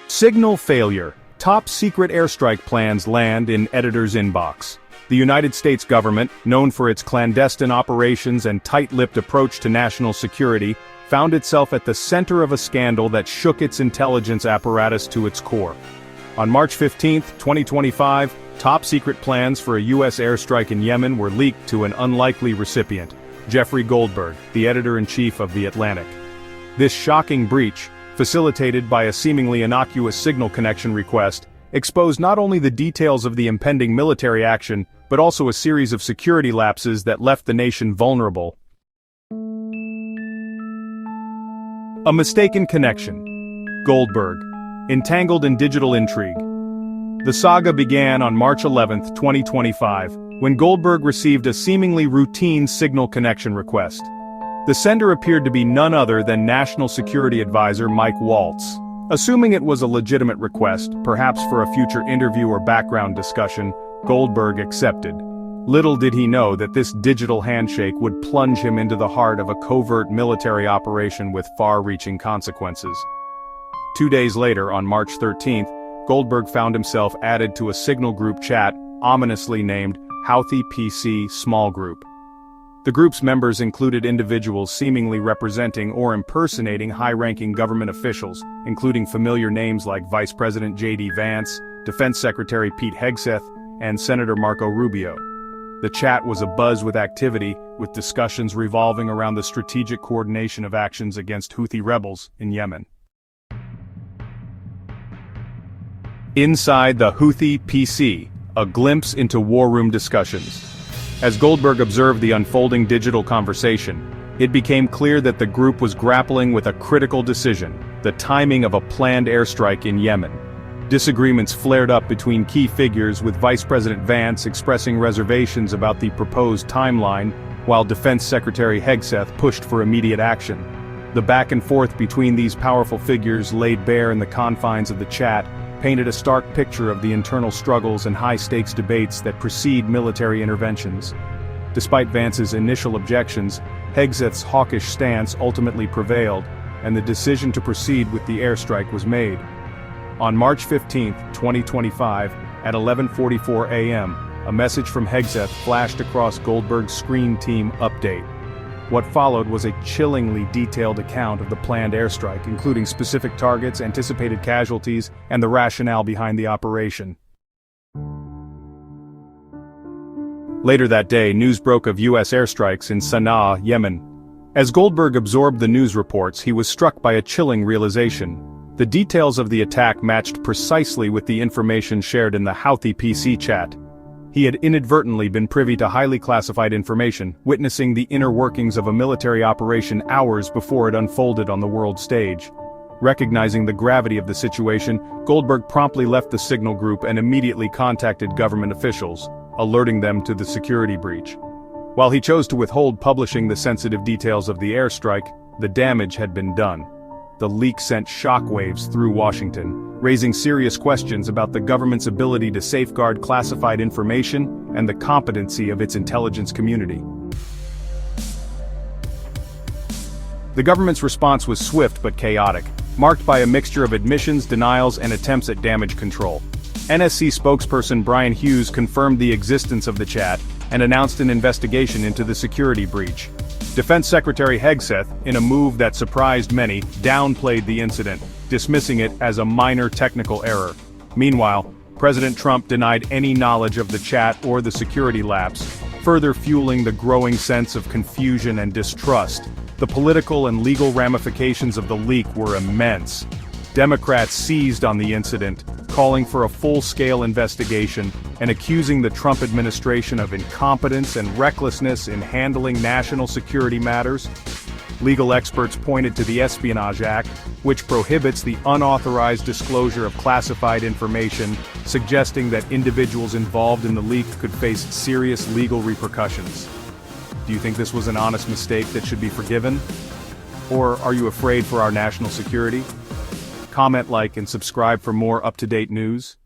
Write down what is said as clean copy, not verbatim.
Signal failure. Top secret airstrike plans land in editor's inbox. The United States government, known for its clandestine operations and tight-lipped approach to national security, found itself at the center of a scandal that shook its intelligence apparatus to its core. On March 15, 2025, top-secret plans for a U.S. airstrike in Yemen were leaked to an unlikely recipient, Jeffrey Goldberg, the editor-in-chief of The Atlantic. This shocking breach, facilitated by a seemingly innocuous signal connection request, exposed not only the details of the impending military action, but also a series of security lapses that left the nation vulnerable. A mistaken connection. Goldberg. Entangled in digital intrigue. The saga began on March 11, 2025, when Goldberg received a seemingly routine signal connection request. The sender appeared to be none other than National Security Advisor Mike Waltz. Assuming it was a legitimate request, perhaps for a future interview or background discussion, Goldberg accepted. Little did he know that this digital handshake would plunge him into the heart of a covert military operation with far-reaching consequences. 2 days later, on March 13th, Goldberg found himself added to a signal group chat, ominously named Houthi PC Small Group. The group's members included individuals seemingly representing or impersonating high-ranking government officials, including familiar names like Vice President J.D. Vance, Defense Secretary Pete Hegseth, and Senator Marco Rubio. The chat was abuzz with activity, with discussions revolving around the strategic coordination of actions against Houthi rebels in Yemen. Inside the Houthi PC, a glimpse into war room discussions. As Goldberg observed the unfolding digital conversation, it became clear that the group was grappling with a critical decision: the timing of a planned airstrike in Yemen. Disagreements flared up between key figures, with Vice President Vance expressing reservations about the proposed timeline, while Defense Secretary Hegseth pushed for immediate action. The back and forth between these powerful figures, laid bare in the confines of the chat, painted a stark picture of the internal struggles and high-stakes debates that precede military interventions. Despite Vance's initial objections, Hegseth's hawkish stance ultimately prevailed, and the decision to proceed with the airstrike was made. On March 15, 2025, at 11:44 a.m., a message from Hegseth flashed across Goldberg's Screen Team update. What followed was a chillingly detailed account of the planned airstrike, including specific targets, anticipated casualties, and the rationale behind the operation. Later that day, news broke of U.S. airstrikes in Sana'a, Yemen. As Goldberg absorbed the news reports, he was struck by a chilling realization. The details of the attack matched precisely with the information shared in the Houthi PC chat. He had inadvertently been privy to highly classified information, witnessing the inner workings of a military operation hours before it unfolded on the world stage. Recognizing the gravity of the situation, Goldberg promptly left the signal group and immediately contacted government officials, alerting them to the security breach. While he chose to withhold publishing the sensitive details of the airstrike, the damage had been done. The leak sent shockwaves through Washington, raising serious questions about the government's ability to safeguard classified information and the competency of its intelligence community. The government's response was swift but chaotic, marked by a mixture of admissions, denials, and attempts at damage control. NSC spokesperson Brian Hughes confirmed the existence of the chat and announced an investigation into the security breach. Defense Secretary Hegseth, in a move that surprised many, downplayed the incident, dismissing it as a minor technical error. Meanwhile, President Trump denied any knowledge of the chat or the security lapse, further fueling the growing sense of confusion and distrust. The political and legal ramifications of the leak were immense. Democrats seized on the incident, calling for a full-scale investigation and accusing the Trump administration of incompetence and recklessness in handling national security matters. Legal experts pointed to the Espionage Act, which prohibits the unauthorized disclosure of classified information, suggesting that individuals involved in the leak could face serious legal repercussions. Do you think this was an honest mistake that should be forgiven? Or are you afraid for our national security? Comment, like, and subscribe for more up-to-date news.